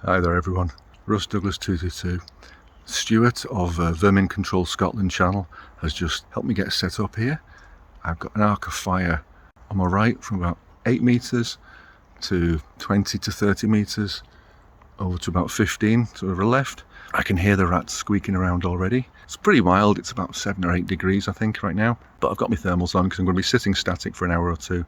Hi there everyone, Russ Douglas 222. Stuart of Vermin Control Scotland channel has just helped me get set up here. I've got an arc of fire on my right from about 8 metres to 20 to 30 metres over to about 15 to the left. I can hear the rats squeaking around already. It's pretty mild, it's about 7 or 8 degrees I think right now, but I've got my thermals on because I'm going to be sitting static for an hour or two.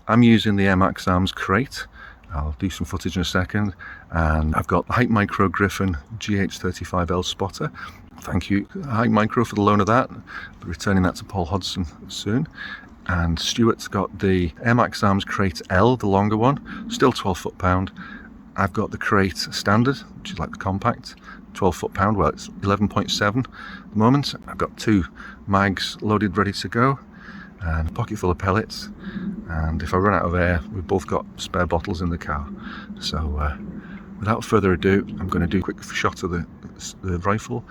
I'm using the MX Arms Krait. I'll do some footage in a second, and I've got the Hype Micro Gryphon GH35L spotter. Thank you Hype Micro for the loan of that. I'll be returning that to Paul Hodgson soon. And Stuart's got the MX Arms Krait L, the longer one, still 12 foot-pound. I've got the Krait Standard, which is like the compact, 12 foot-pound, well it's 11.7 at the moment. I've got 2 mags loaded ready to go, and a pocket full of pellets, and if I run out of air we've both got spare bottles in the car. So without further ado, I'm going to do a quick shot of the rifle,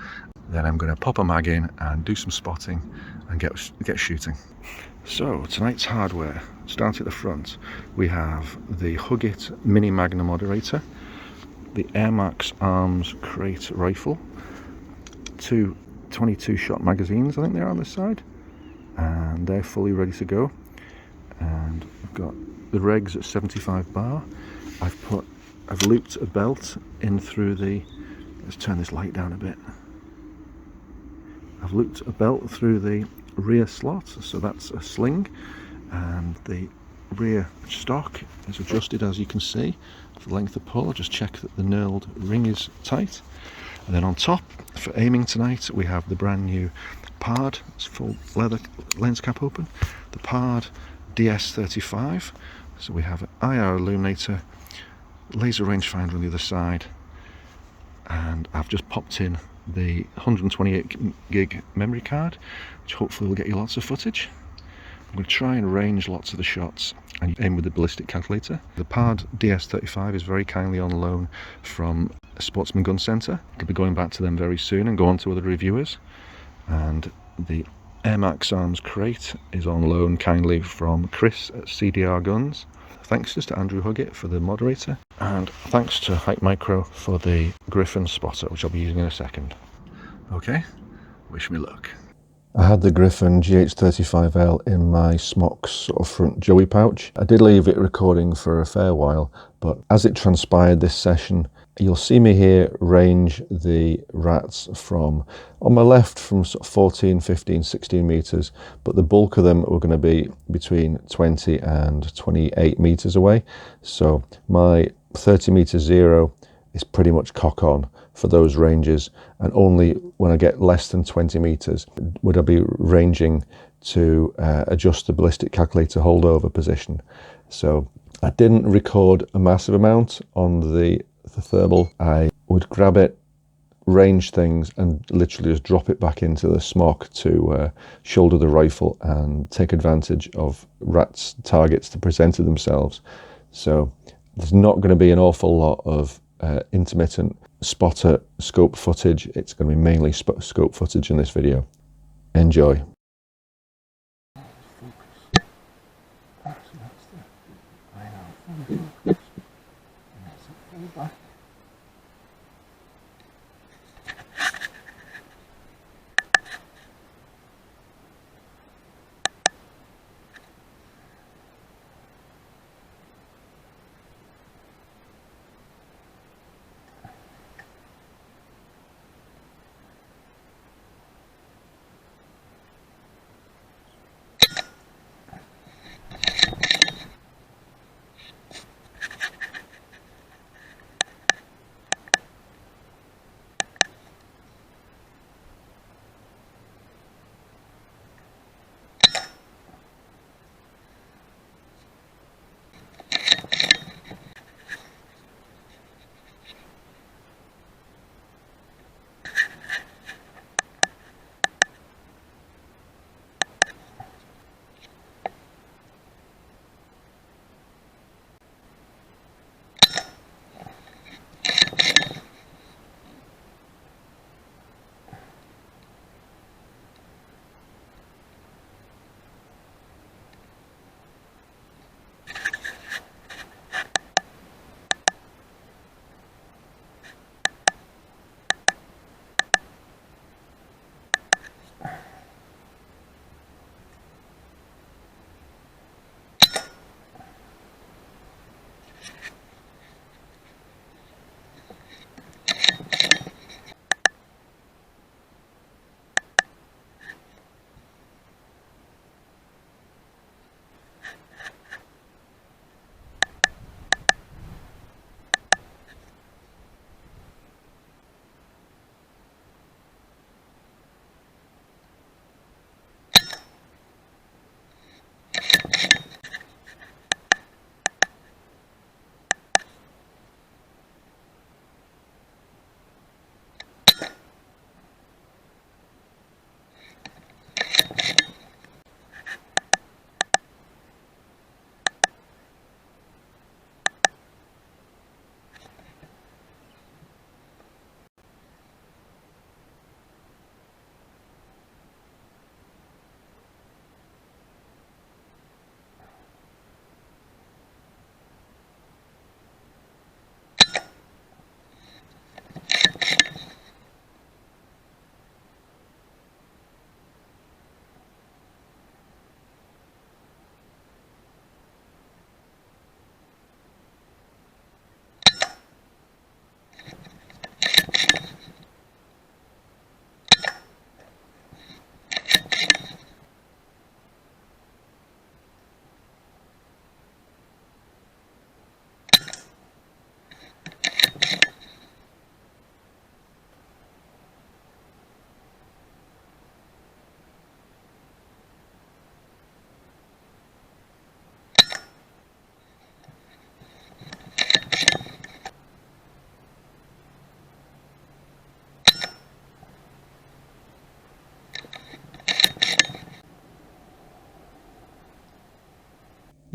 then I'm going to pop a mag in and do some spotting and get shooting. So tonight's hardware, start at the front, we have the Hugit Mini Magnum Moderator, the MX Arms Krait rifle, 2 22 shot magazines I think they're on this side, and they're fully ready to go. And I've got the regs at 75 bar. I've looped a belt in through the, let's turn this light down a bit. I've looped a belt through the rear slot, so that's a sling, and the rear stock is adjusted as you can see for the length of pull. I'll just check that the knurled ring is tight. And then on top, for aiming tonight, we have the brand new PARD, it's full leather lens cap open, the PARD DS35. So we have an IR illuminator, laser rangefinder on the other side, and I've just popped in the 128 gig memory card, which hopefully will get you lots of footage. I'm going to try and range lots of the shots and aim with the ballistic calculator. The PARD DS35 is very kindly on loan from Sportsman Gun Centre. I'll be going back to them very soon and go on to other reviewers. And the MX Arms Krait is on loan kindly from Chris at CDR Guns. Thanks just to Andrew Hugit for the moderator, and thanks to Hype Micro for the Gryphon spotter, which I'll be using in a second. Okay, wish me luck. I had the Gryphon GH35L in my Smocks sort of front joey pouch. I did leave it recording for a fair while, but as it transpired this session, you'll see me here range the rats from, on my left, from sort of 14, 15, 16 metres, but the bulk of them were going to be between 20 and 28 metres away. So my 30 metre zero is pretty much cock on for those ranges, and only when I get less than 20 metres would I be ranging to adjust the ballistic calculator holdover position. So I didn't record a massive amount on the thermal. I would grab it, range things, and literally just drop it back into the smock to shoulder the rifle and take advantage of rats' targets to present themselves. So there's not going to be an awful lot of intermittent spotter scope footage. It's going to be mainly scope footage in this video. Enjoy.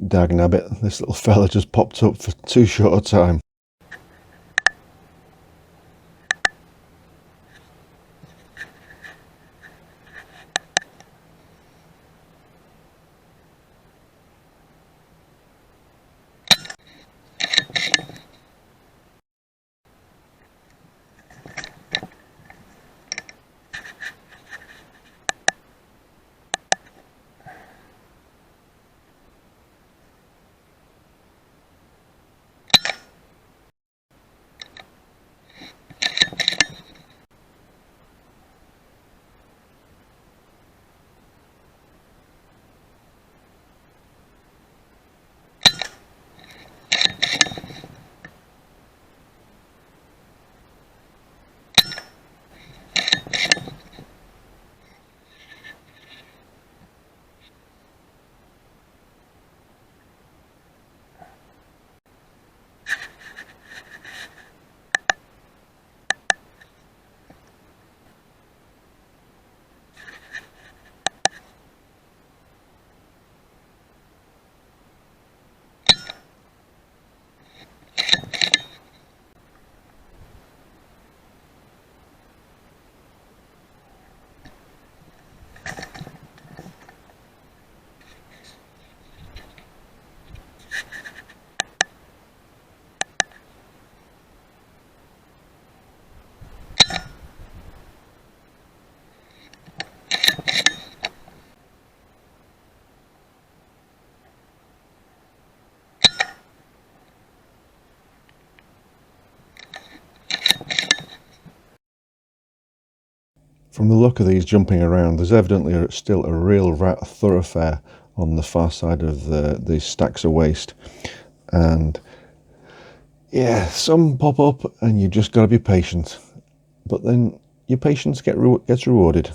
Dag nabbit, this little fella just popped up for too short a time. From the look of these jumping around, there's evidently still a real rat thoroughfare on the far side of these stacks of waste. And yeah, some pop up and you just got to be patient. But then your patience gets rewarded.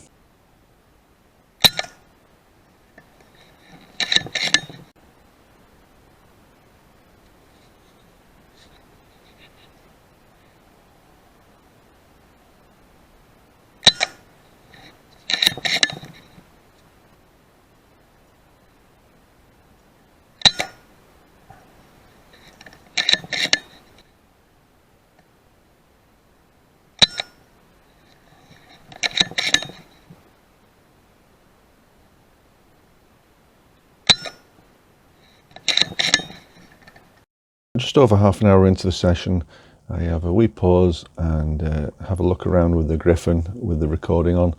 Just over half an hour into the session, I have a wee pause and have a look around with the Gryphon with the recording on.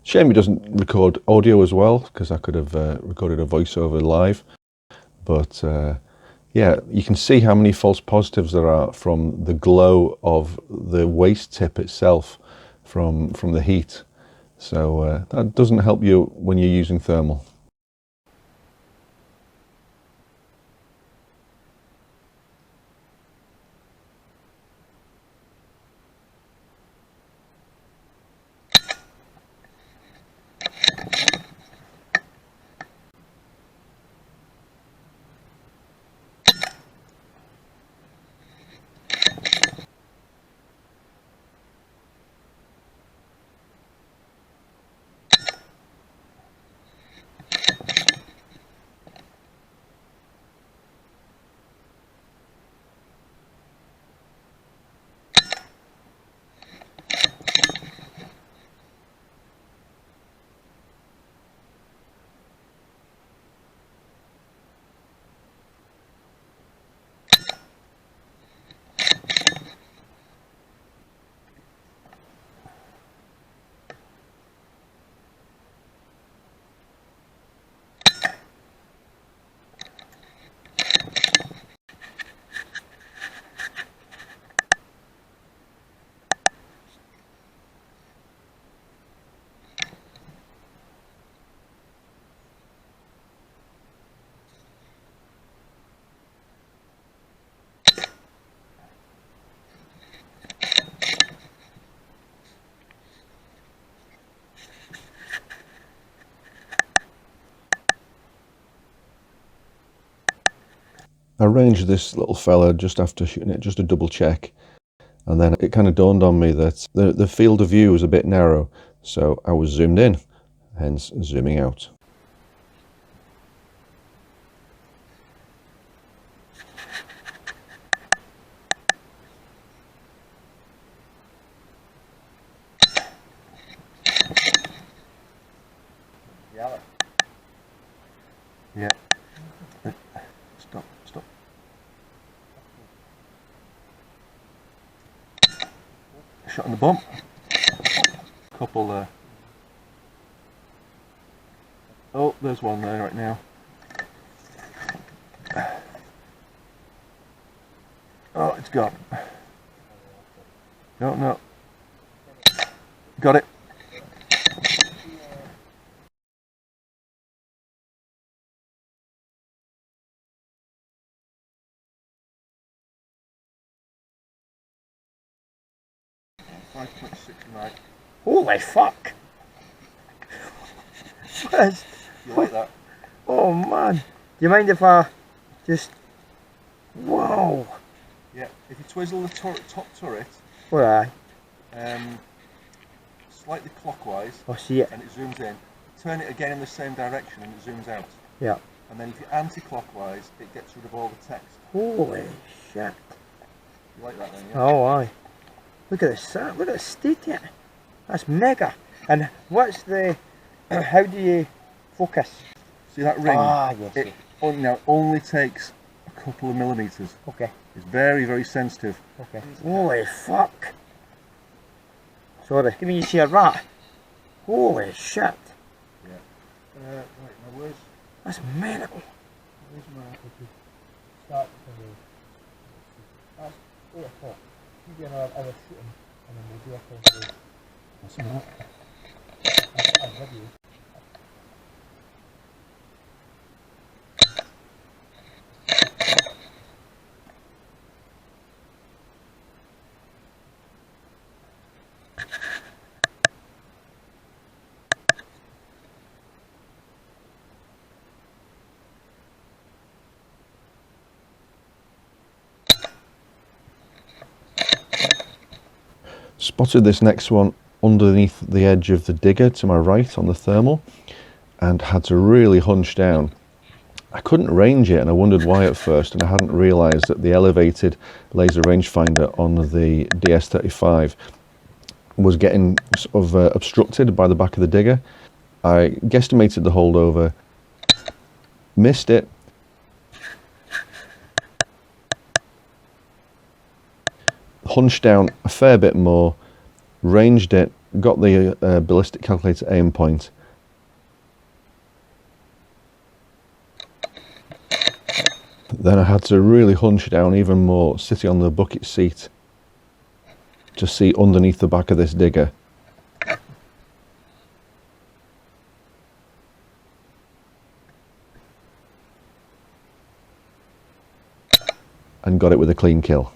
Shame it doesn't record audio as well, because I could have recorded a voiceover live. But yeah, you can see how many false positives there are from the glow of the waste tip itself from the heat. So that doesn't help you when you're using thermal. I arranged this little fella just after shooting it, just to double check. And then it kind of dawned on me that the field of view was a bit narrow, so I was zoomed in, hence zooming out. Yeah. Stop, stop. Shot in the bump. Couple there. Oh, there's one there right now. Oh, it's gone. No, no. Got it. $5.69. Holy fuck! Pest. You like that? Oh man. Do you mind if I just... Whoa! Yeah. If you twizzle the top turret, Alright. Slightly clockwise, I see it. and it zooms in. Turn it again in the same direction and it zooms out. Yeah. And then if you anti-clockwise, it gets rid of all the text. Holy shit. You like that then, yeah? Oh aye. Look at this, look at the state of it. That's mega. And what's the... how do you focus? See that ring? Ah, yes. It only takes a couple of millimetres. Okay. It's very, very sensitive. Okay. Holy fuck. Sorry. Give me you see a rat. Holy shit. Yeah. Right, now where's... That's mental. Where's my... Start to move. That's 8 o'clock. You get another hour shooting, and then we'll do a couple of... That's not... I'll have you. Spotted this next one underneath the edge of the digger to my right on the thermal, and had to really hunch down. I couldn't range it, and I wondered why at first, and I hadn't realised that the elevated laser rangefinder on the DS35 was getting sort of obstructed by the back of the digger. I guesstimated the holdover, missed it, hunched down a fair bit more, ranged it, got the ballistic calculator aim point, then I had to really hunch down even more, sitting on the bucket seat to see underneath the back of this digger. And got it with a clean kill.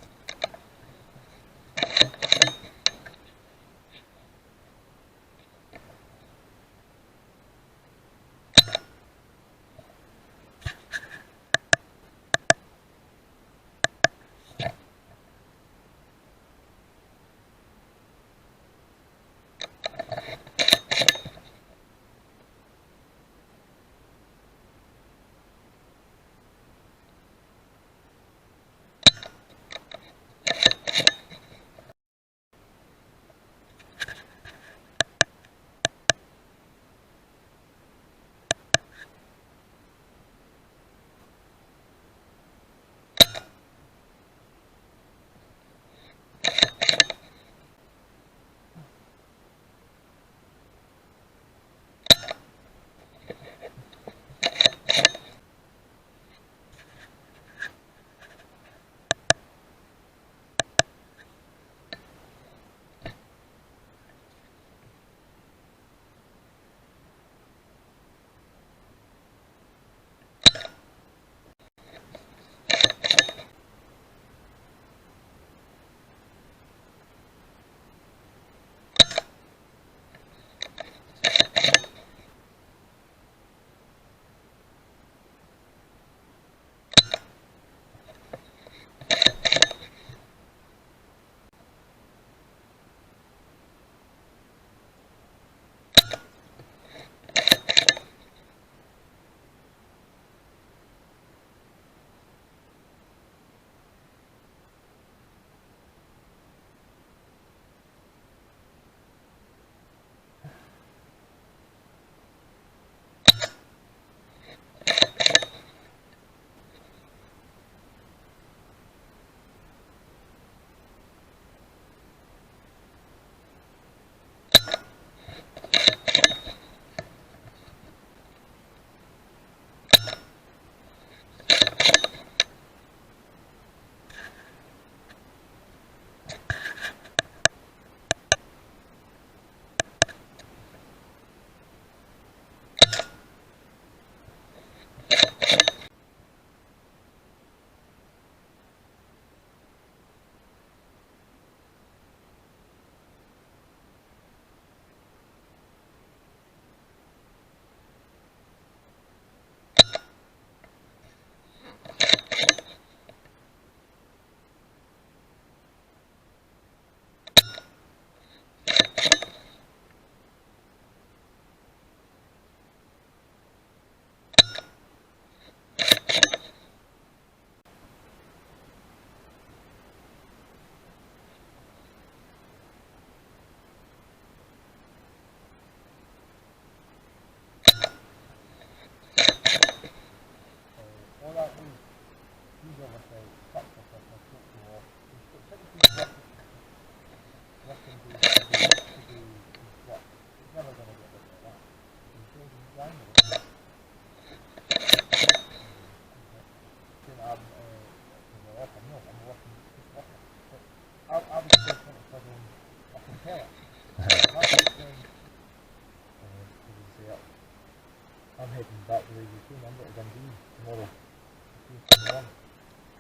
heading back to the UK. I'm going to Dundee tomorrow.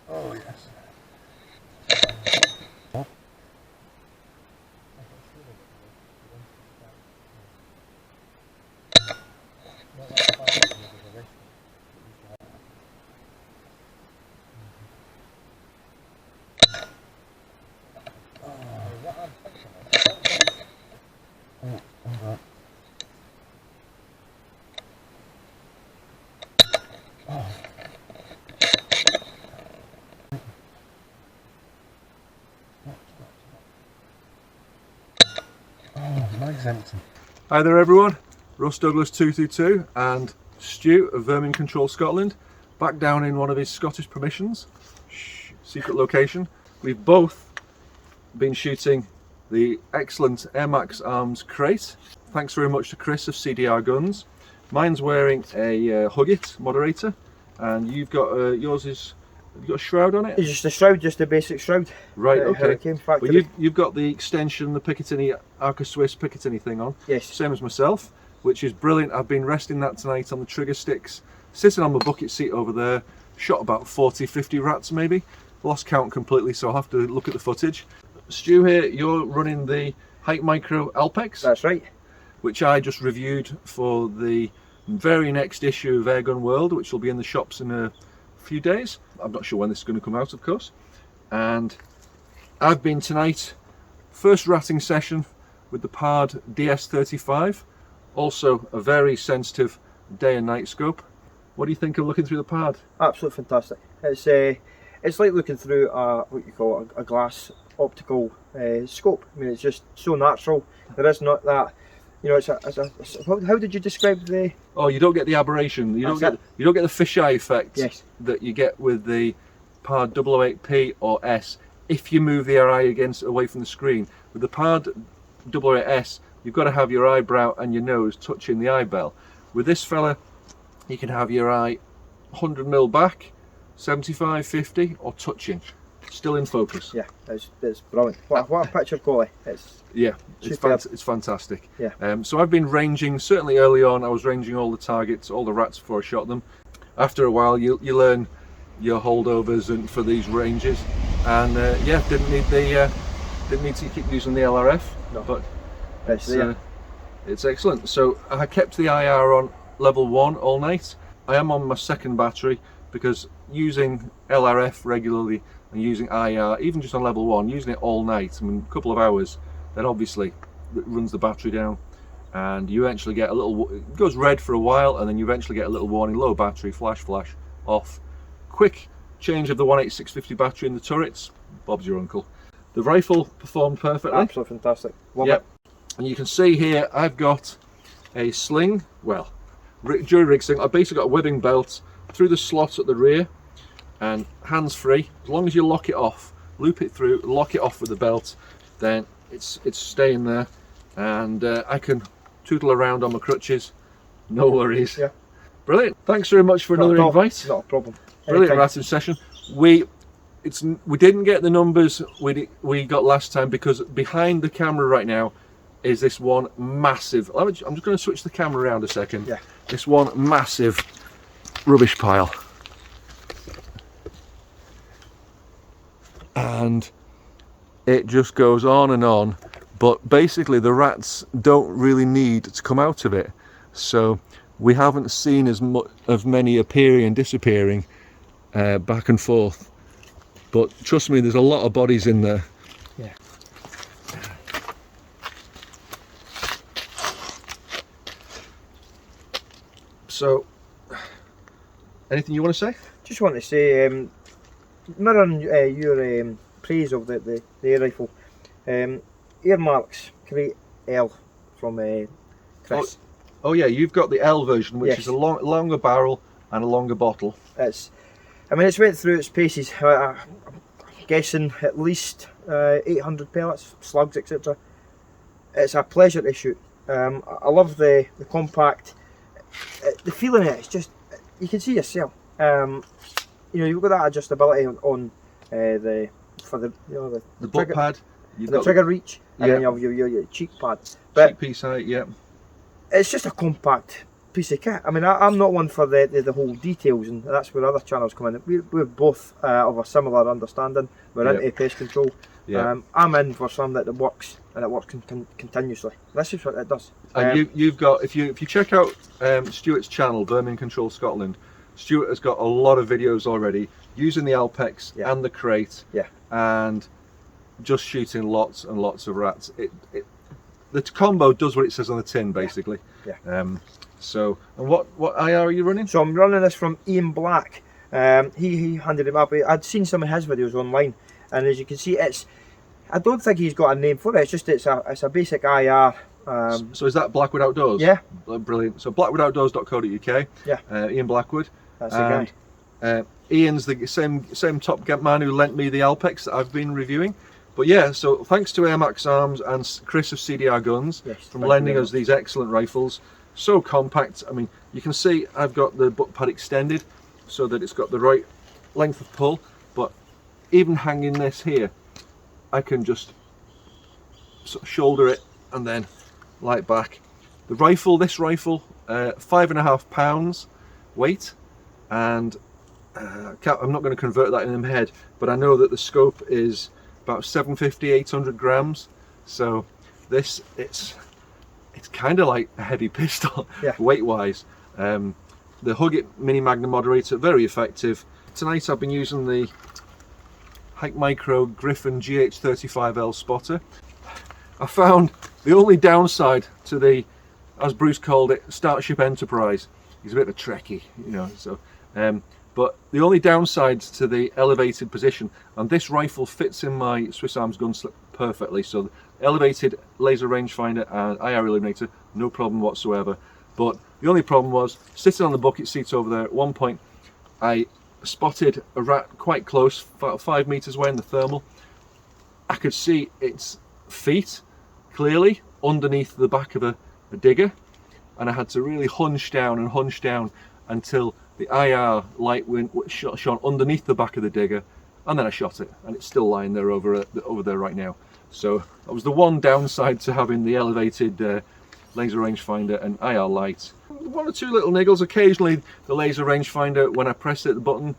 Oh yes. Hi there everyone, Russ Douglas 222 and Stu of Vermin Control Scotland, back down in one of his Scottish permissions, secret location. We've both been shooting the excellent Air Max Arms Krait. Thanks very much to Chris of CDR Guns. Mine's wearing a Huggit moderator, and you've got yours is. Have you got a shroud on it? It's just a shroud, just a basic shroud. Right, okay. Well, you've got the extension, the Picatinny Arca Swiss Picatinny thing on. Yes. Same as myself, which is brilliant. I've been resting that tonight on the trigger sticks, sitting on my bucket seat over there. Shot about 40-50 rats maybe. Lost count completely, so I'll have to look at the footage. Stu here, you're running the Hike Micro Alpex. That's right. Which I just reviewed for the very next issue of Airgun World, which will be in the shops in a few days. I'm not sure when this is going to come out, of course. And I've been tonight, first ratting session with the PARD DS35, also a very sensitive day and night scope. What do you think of looking through the PARD? Absolutely fantastic. It's like looking through what you call a glass optical scope. I mean, it's just so natural. There is not that. You know, how did you describe the? Oh, you don't get the aberration. You don't get the fisheye effect. Yes. That you get with the PARD 008P or S if you move the eye away from the screen. With the PARD 008S, you've got to have your eyebrow and your nose touching the eye bell. With this fella, you can have your eye 100mm back, 75, 50, or touching. Still in focus. Yeah, it's brilliant. What a picture quality. It's fantastic. Yeah. So I've been ranging, certainly early on I was ranging all the targets, all the rats before I shot them. After a while you learn your holdovers and for these ranges, and yeah, didn't need to keep using the LRF. No. But it's excellent. So I kept the IR on level 1 all night. I am on my second battery because using LRF regularly and using IR, even just on level 1, using it all night, I mean a couple of hours, then obviously it runs the battery down, and you eventually get a little, it goes red for a while, and then you eventually get a little warning, low battery, flash, off. Quick change of the 18650 battery in the turrets, Bob's your uncle. The rifle performed perfectly. Absolutely fantastic. Love it. And you can see here I've got a sling, well, jury rig sling. I've basically got a webbing belt through the slot at the rear, and hands free. As long as you lock it off, loop it through, lock it off with the belt, then it's staying there, and I can tootle around on my crutches, no worries. Yeah. Brilliant. Thanks very much for another invite. Not a problem. Brilliant ratting session. We didn't get the numbers we got last time because behind the camera right now is this one massive. I'm just going to switch the camera around a second. Yeah. This one massive rubbish pile. And it just goes on and on, but basically the rats don't really need to come out of it, so we haven't seen as many appearing and disappearing back and forth, but trust me, there's a lot of bodies in there. Yeah. So anything you want to say? Just want to say, mirroring your praise of the air rifle, earmarks Krait L from Chris. Oh yeah, you've got the L version, which is a longer barrel and a longer bottle. I mean, it's went through its paces. I'm guessing at least 800 pellets, slugs, etc. It's a pleasure to shoot. I love the compact, the feeling of it. It's just, you can see yourself. You know, you've got that adjustability on the butt trigger pad, the trigger reach, and then you have your cheek pad. Cheek piece height, yeah. It's just a compact piece of kit. I mean, I'm not one for the whole details, and that's where other channels come in. We're both of a similar understanding. We're into pest control. I'm in for something that works, and it works continuously. This is what it does. And you've got, if you check out Stuart's channel, Vermin Control Scotland, Stuart has got a lot of videos already using the Alpex and the Krait, and just shooting lots and lots of rats. The combo does what it says on the tin, basically. So, and what IR are you running? So I'm running this from Ian Black. He handed it up. I'd seen some of his videos online, and as you can see, I don't think he's got a name for it. It's a basic IR. So is that Blackwood Outdoors? Yeah. Brilliant. So blackwoodoutdoors.co.uk. Yeah. Ian Blackwood. That's the guy. Ian's the same top man who lent me the Alpex that I've been reviewing. But yeah, so thanks to Air Max Arms and Chris of CDR Guns from lending us these excellent rifles. So compact. I mean, you can see I've got the butt pad extended so that it's got the right length of pull, but even hanging this here, I can just sort of shoulder it and then light back. This rifle, 5.5 pounds weight, and I'm not going to convert that in my head, but I know that the scope is about 750-800 grams. So it's kind of like a heavy pistol weight wise. The Hugget Mini Magnum Moderator, very effective. Tonight I've been using the Hike Micro Gryphon GH35L spotter. I found the only downside to the, as Bruce called it, Starship Enterprise. He's a bit of a Trekkie, you know. So, but the only downside to the elevated position, and this rifle fits in my Swiss Arms gun slip perfectly. So, elevated laser rangefinder and IR illuminator, no problem whatsoever. But the only problem was sitting on the bucket seat over there. At one point, I spotted a rat quite close, about 5 meters away in the thermal. I could see its feet clearly underneath the back of a digger, and I had to really hunch down until the IR light shone underneath the back of the digger, and then I shot it, and it's still lying there over there right now. So that was the one downside to having the elevated laser rangefinder and IR light. One or two little niggles. Occasionally the laser rangefinder, when I press the button,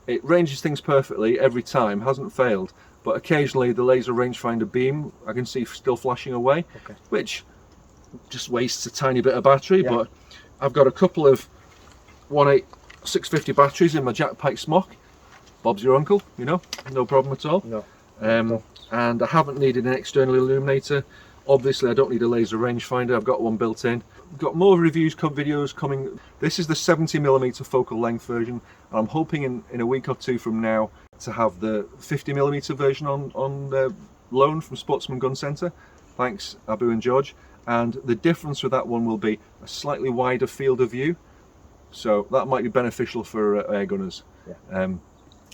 it ranges things perfectly every time, hasn't failed, but occasionally the laser rangefinder beam I can see still flashing away, which just wastes a tiny bit of battery. But I've got a couple of 1.8 650 batteries in my Jack Pike smock. Bob's your uncle, you know, no problem at all. And I haven't needed an external illuminator. Obviously I don't need a laser rangefinder, I've got one built in. We've got more reviews, videos coming. This is the 70mm focal length version, and I'm hoping in a week or two from now to have the 50mm version on loan from Sportsman Gun Centre. Thanks Abu and George. And the difference with that one will be a slightly wider field of view, so that might be beneficial for air gunners.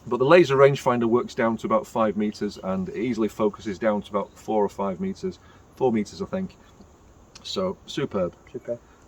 But the laser rangefinder works down to about 5 meters and it easily focuses down to about 4 or 5 meters, 4 meters I think. So superb.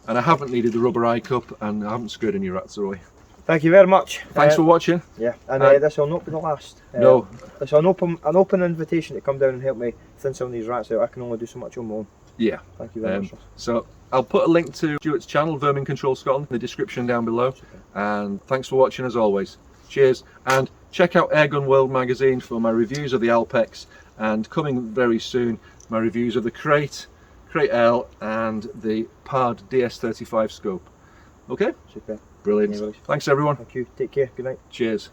And I haven't needed the rubber eye cup, and I haven't scared any rats away. Thank you very much. Thanks for watching. And this will not be the last. No. It's an open invitation to come down and help me thin some of these rats out. I can only do so much on my own. Thank you very much. So I'll put a link to Stuart's channel, Vermin Control Scotland, in the description down below. And thanks for watching as always. Cheers, and check out Airgun World magazine for my reviews of the Alpex, and coming very soon my reviews of the Krait L and the PARD DS35 scope. Okay? Brilliant. Thanks everyone. Thank you. Take care. Good night. Cheers.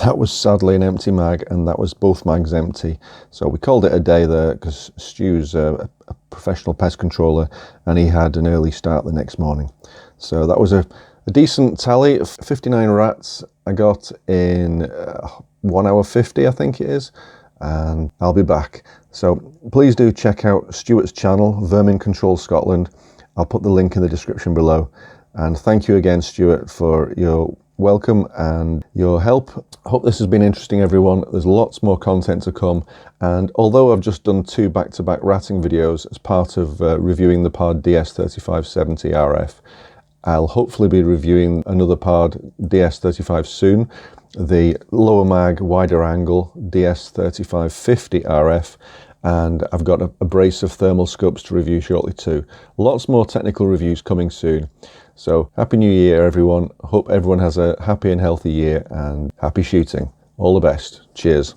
That was sadly an empty mag, and that was both mags empty. So we called it a day there because Stu's a professional pest controller and he had an early start the next morning. So that was a decent tally of 59 rats I got in 1 hour 50, I think it is, and I'll be back. So please do check out Stuart's channel, Vermin Control Scotland. I'll put the link in the description below. And thank you again, Stuart, for your welcome and your help. I hope this has been interesting, everyone. There's lots more content to come, and although I've just done 2 back-to-back ratting videos as part of reviewing the PARD DS35-70RF, I'll hopefully be reviewing another PARD DS35 soon, the lower mag, wider angle DS35-50RF, and I've got a brace of thermal scopes to review shortly too. Lots more technical reviews coming soon. So happy new year everyone. Hope everyone has a happy and healthy year, and happy shooting. All the best. Cheers.